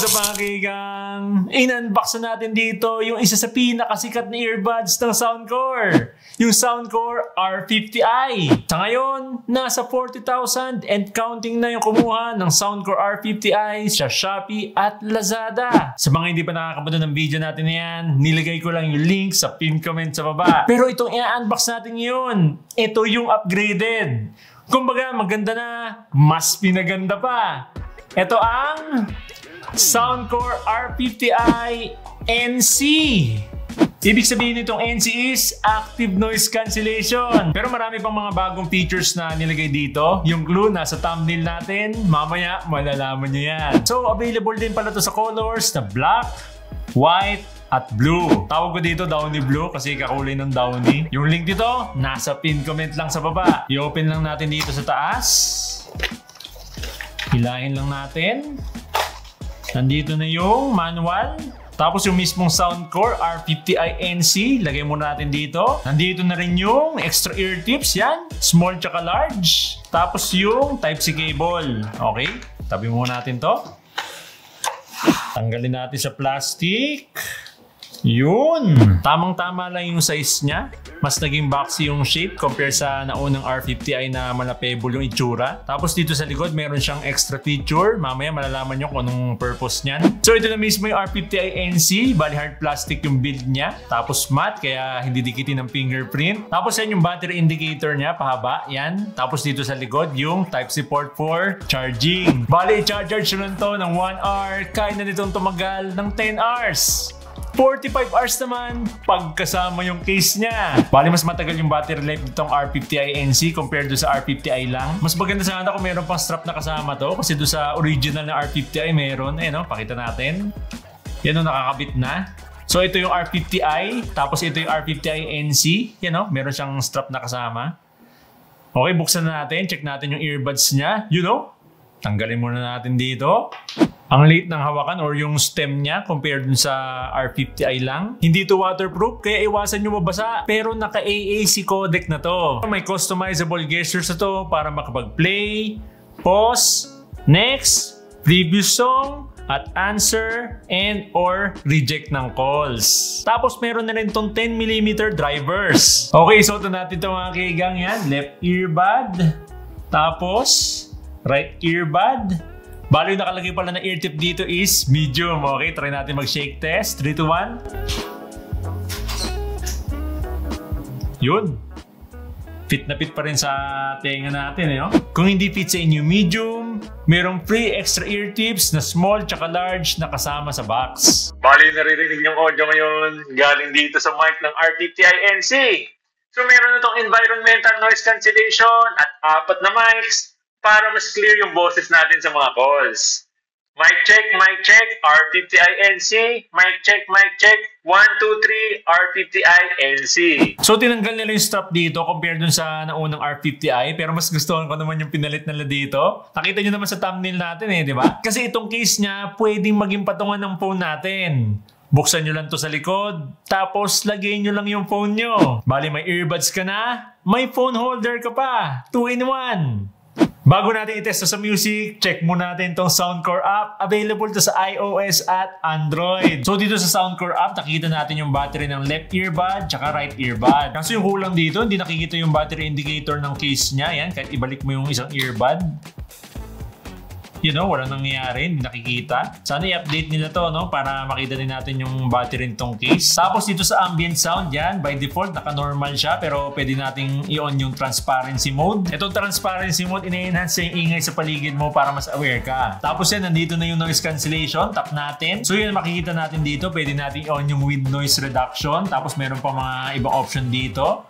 What's up mga kaigang? In-unbox na natin dito yung isa sa pinakasikat na earbuds ng Soundcore. Yung Soundcore R50i. Sa ngayon, nasa 40,000 and counting na yung kumuha ng Soundcore R50i sa Shopee at Lazada. Sa mga hindi pa nakakapanood ng video natin na yan, nilagay ko lang yung link sa pin comment sa baba. Pero itong i-unbox natin yun, ito yung upgraded. Kumbaga maganda na, mas pinaganda pa. Ito ang Soundcore R50i NC. Ibig sabihin nitong NC is Active Noise Cancellation. Pero marami pang mga bagong features na nilagay dito. Yung clue nasa thumbnail natin. Mamaya malalaman nyo yan. So available din pala to sa colors na black, white, at blue. Tawag ko dito Downy Blue kasi kakulay ng Downy. Yung link dito nasa pin comment lang sa baba. I-open lang natin dito sa taas. Hilahin lang natin. Nandito na yung manual. Tapos yung mismong Soundcore R50i NC. Lagay muna natin dito. Nandito na rin yung extra ear tips. Yan. Small tsaka large. Tapos yung Type-C cable. Okay. Tabi muna natin to. Tanggalin natin sa plastic. Yun! Tamang-tama lang yung size niya. Mas naging boxy yung shape compare sa naunang R50i na malapebol yung itsura. Tapos dito sa likod, meron siyang extra feature. Mamaya malalaman nyo kung anong purpose niyan. So ito na mismo yung R50i NC. Bali hard plastic yung build niya. Tapos matte, kaya hindi dikitin ng fingerprint. Tapos yan yung battery indicator niya, pahaba. Yan. Tapos dito sa likod, yung Type-C port for charging. Bali, i-charge lang to ng 1 hour. Kaya na nitong tumagal ng 10 hours. 45 hours naman pagkasama yung case niya. Bali mas matagal yung battery life nitong R50i NC compared do sa R50i lang. Mas maganda sana kung meron pang strap na kasama to kasi do sa original na R50i meron. Eh no, pakita natin. Yan o, nakakabit na. So ito yung R50i, tapos ito yung R50i NC. Yan o, meron siyang strap na kasama. Okay, buksan na natin. Check natin yung earbuds niya. You know, tanggalin muna natin dito. Ang liit ng hawakan or yung stem niya compared dun sa R50i lang. Hindi to waterproof kaya iwasan nyo mabasa. Pero naka AAC codec na to. May customizable gestures na to para makapag-play, pause, next, previous song, at answer and or reject ng calls. Tapos meron na rin tong 10mm drivers. Okay, so ito natin ito mga kaigang yan. Left earbud. Tapos right earbud. Bali yung nakalagay pala na ear tip dito is medium. Okay, try natin mag-shake test. 3, 2, 1. Yun. Fit na fit pa rin sa tenga natin. Eh, no? Kung hindi fit sa inyo medium, merong free extra ear tips na small tsaka large na kasama sa box. Bali naririnig yung audio ngayon galing dito sa mic ng R50i NC. So meron na itong environmental noise cancellation at 4 na mics para mas clear yung boses natin sa mga calls. Mic check, R50i NC. Mic check, 1, 2, 3, R50i NC. So tinanggal nila yung strap dito compared dun sa naunang R50i, pero mas gustuhan ko naman yung pinalit nila dito. Nakita nyo naman sa thumbnail natin eh, di ba? Kasi itong case niya, pwedeng maging patungan ng phone natin. Buksan nyo lang to sa likod, tapos lagay nyo lang yung phone nyo. Bali may earbuds ka na, may phone holder ka pa. 2-in-1. Bago natin itest sa music, check muna natin itong Soundcore app. Available to sa iOS at Android. So dito sa Soundcore app, nakikita natin yung battery ng left earbud tsaka right earbud. Kaso yung kulang dito, hindi nakikita yung battery indicator ng case niya. Yan, kahit ibalik mo yung isang earbud. You know, walang nangyayari, hindi nakikita. Sana i-update nila to, no? Para makita din natin yung battery nitong case. Tapos dito sa ambient sound, yan, by default, naka-normal siya. Pero pwede nating i-on yung transparency mode. Itong transparency mode, ina-enhance yung ingay sa paligid mo para mas aware ka. Tapos yan, nandito na yung noise cancellation. Tap natin. So yun, makikita natin dito. Pwede natin i-on yung with noise reduction. Tapos meron pa mga ibang option dito.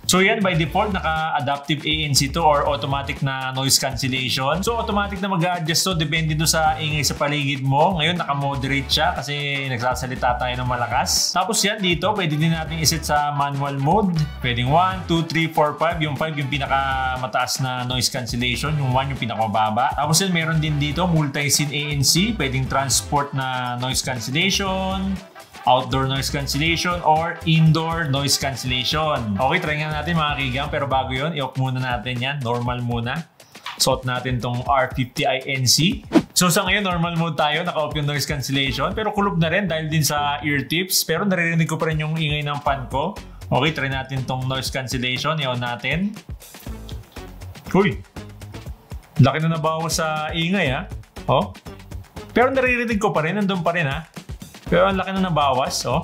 So yan, by default, naka-adaptive ANC to or automatic na noise cancellation. So automatic na mag-adjust to, depende do sa ingay sa paligid mo. Ngayon, naka-moderate siya kasi nagsasalita tayo ng malakas. Tapos yan, dito, pwede din natin iset sa manual mode. Pwedeng 1, 2, 3, 4, 5. Yung 5 yung pinakamataas na noise cancellation. Yung 1 yung pinakamababa. Tapos yan, meron din dito, multi-scene ANC. Pwedeng transport na noise cancellation, outdoor noise cancellation, or indoor noise cancellation. Okay, try nga natin mga kigang. Pero bago yun, i-off muna natin yan. Normal muna. Suot natin tong R50i NC. So sa ngayon, normal mode tayo, naka-off yung noise cancellation. Pero kulog na rin dahil din sa ear tips. Pero naririnig ko pa rin yung ingay ng fan ko. Okay, try natin tong noise cancellation. I-on natin. Uy! Laki na nabawas sa ingay ha. Oh. Pero naririnig ko pa rin, nandun pa rin ha. Pero ang laki na nabawas, oh.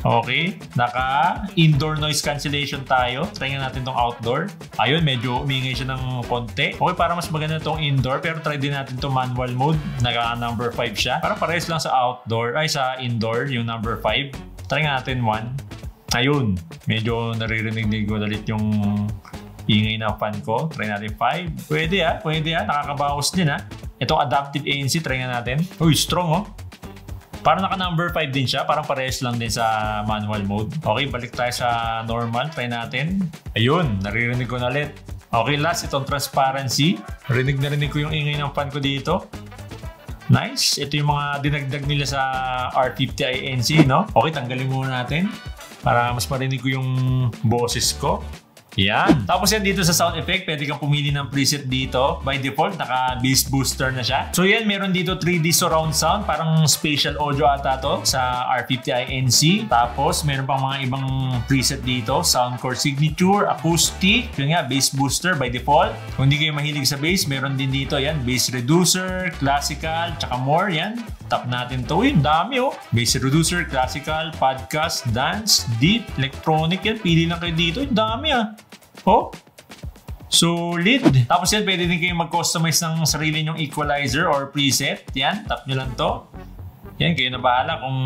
Okay, naka-indoor noise cancellation tayo. Try nga natin tong outdoor. Ayun, medyo umingay siya ng konti. Okay, para mas maganda tong indoor, pero try din natin tong manual mode. Naka-number 5 siya. Para parehas lang sa outdoor, ay sa indoor, yung number 5. Try nga natin 1. Ayun, medyo naririnig ko ulit yung ingay na fan ko. Try natin 5. Pwede ha, nakakabawas din ha. Itong adaptive ANC, try nga natin. Uy, strong oh. Parang naka number 5 din siya. Parang parehas lang din sa manual mode. Okay, balik tayo sa normal. Try natin. Ayun, naririnig ko na ulit. Okay, last, itong transparency. Rinig ko yung ingay ng fan ko dito. Nice. Ito yung mga dinagdag nila sa R50i ANC, no? Okay, tanggalin muna natin para mas marinig ko yung boses ko. Yan. Tapos yan dito sa sound effect, pwede kang pumili ng preset dito. By default, naka-bass booster na siya. So yan, meron dito 3D surround sound. Parang spatial audio ata to sa R50i NC. Tapos, meron pang mga ibang preset dito. Soundcore signature, acoustic. Yun nga, bass booster by default. Kung hindi kayo mahilig sa bass, meron din dito yan. Bass reducer, classical, tsaka more. Yan. Tap natin to. Uy, dami oh. Bass reducer, classical, podcast, dance, deep, electronic. Yan, pili lang kayo dito. Yung dami ah. Oh, solid. Tapos yan, pwede din kayo mag-customize ng sarili nyong equalizer or preset. Yan, tap nyo lang to. Yan, kayo na bahala kung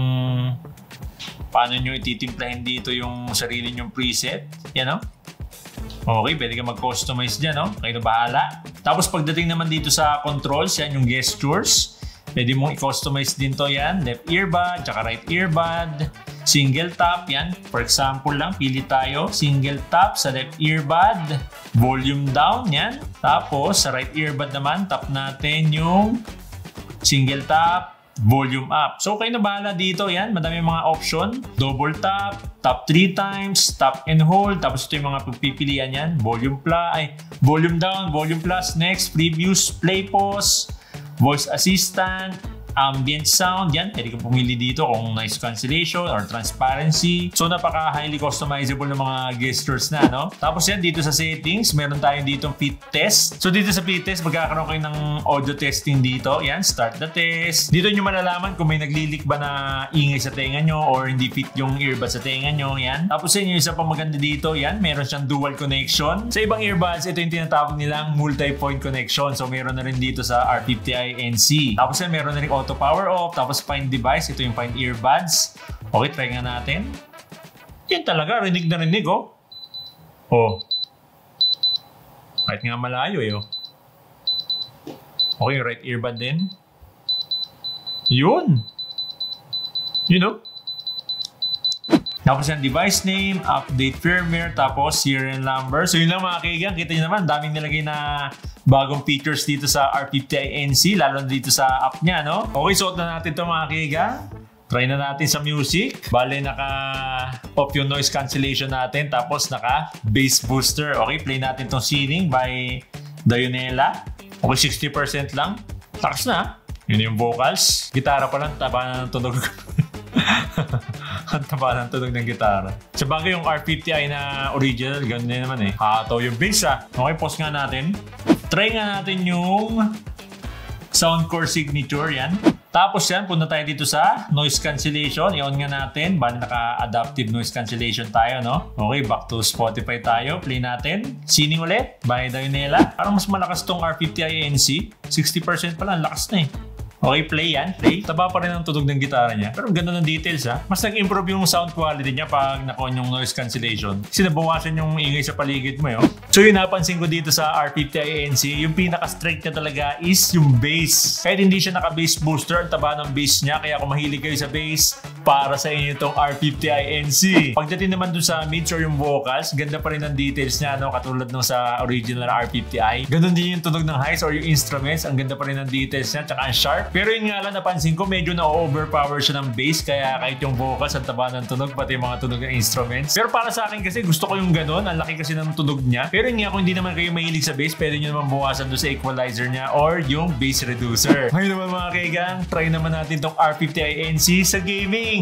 paano nyo ititimplahin dito yung sarili nyong preset. Yan, oh. Okay, pwede kayo mag-customize dyan, oh. Kayo na bahala. Tapos pagdating naman dito sa controls, yan yung gestures. Pwede mong i-customize din to yan. Left earbud, tsaka right earbud. Single tap, yan. For example lang, pili tayo. Single tap sa left earbud. Volume down, yan. Tapos, sa right earbud naman, tap natin yung single tap, volume up. So, kayo na bahala dito, yan. Madami mga option. Double tap, tap 3 times, tap and hold. Tapos, ito yung mga pagpipilian yan. Volume down, volume plus, next, previews, play pause, voice assistant, ambient sound, yan. Pwede kang pumili dito kung noise cancellation or transparency. So, napaka-highly customizable ng mga gestures na, no? Tapos yan, dito sa settings, meron tayo dito fit test. So, dito sa fit test, magkakaroon kayo ng audio testing dito. Yan, start the test. Dito nyo malalaman kung may naglilik ba na ingay sa tenga nyo or hindi fit yung earbud sa tenga nyo. Yan. Tapos yan, yung isa pang maganda dito, yan, meron siyang dual connection. Sa ibang earbuds, ito yung tinatawag nilang multi-point connection. So, meron na rin dito sa R50i NC. Tapos yan, meron na rin auto power off, tapos find device, ito yung find earbuds. Okay, try nga natin. Yan talaga, rinig na rinig oh. Oh. Kahit nga malayo eh oh. Okay, right earbud din. Yun. You know? Tapos yan, device name, update firmware, tapos serial number. So yun lang mga kaibigan, kita nyo naman, daming nilagay na bagong features dito sa R50i NC, lalo na dito sa app niya, no? Okay, suot na natin ito mga kaibigan. Try na natin sa music. Bale, naka-off yung noise cancellation natin, tapos naka-bass booster. Okay, play natin itong Singing by Dionela. Okay, 60% lang. Takas na. Yun yung vocals. Gitara pa lang, taba na ng tunog. Ang taba ng tunog ng gitara. Sa bagay yung R50i na original, ganun din naman eh. Hataw yung bass ah. Okay, pause nga natin. Try nga natin yung Soundcore Signature, yan. Tapos yan, punta tayo dito sa noise cancellation. I-on nga natin. Bali naka-adaptive noise cancellation tayo, no? Okay, back to Spotify tayo. Play natin. Singing ulit by Dionela. Parang mas malakas tong R50i NC. 60% pala, lakas na eh. Okay, play yan. Play. Taba pa rin ang tunog ng gitara niya. Pero ganda ng details ha. Mas nag-improve yung sound quality niya pag na-on yung noise cancellation. Kasi nabawasan yung ingay sa paligid mo. So yun, napansin ko dito sa R50i NC, yung pinaka-straight niya talaga is yung bass. Kahit hindi siya naka-bass booster, ang taba ng bass niya. Kaya kung mahilig kayo sa bass, para sa inyo itong R50i-NC. Pagdating naman dun sa mids or yung vocals, ganda pa rin ang details niya, no? Katulad nung sa original R50i. Ganun din yung tunog ng highs or yung instruments, ang ganda pa rin ng details niya, tsaka ang sharp. Pero yun nga lang, napansin ko medyo na-overpower siya ng bass, kaya kahit yung vocals, ang taba ng tunog, pati yung mga tunog ng instruments. Pero para sa akin kasi, gusto ko yung ganun, ang laki kasi ng tunog niya. Pero yun nga, kung hindi naman kayo mahilig sa bass, pwede nyo naman buwasan doon sa equalizer niya or yung bass reducer. Ngayon naman mga kaigang, try naman natin itong R50i-NC sa gaming.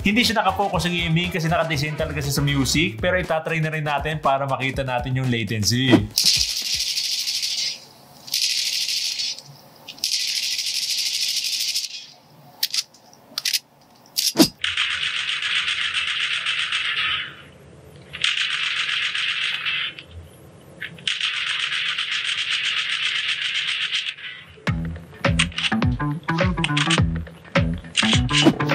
Hindi siya nakapokus sa gaming kasi nakadesign talaga siya sa music, pero itatry na rin natin para makita natin yung latency.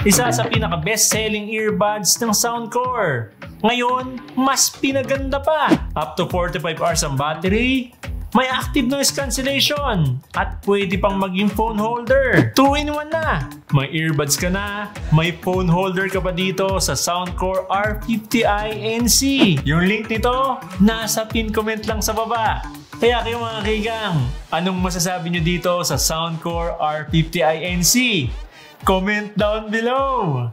Isa sa pinaka-best-selling earbuds ng Soundcore. Ngayon, mas pinaganda pa. Up to 45 hours ang battery, may active noise cancellation, at pwede pang maging phone holder. 2-in-1 na. May earbuds ka na, may phone holder ka pa dito sa Soundcore R50i-NC. Yung link nito, nasa pin comment lang sa baba. Kaya kayo mga kaigang, anong masasabi nyo dito sa Soundcore R50i-NC? Comment down below!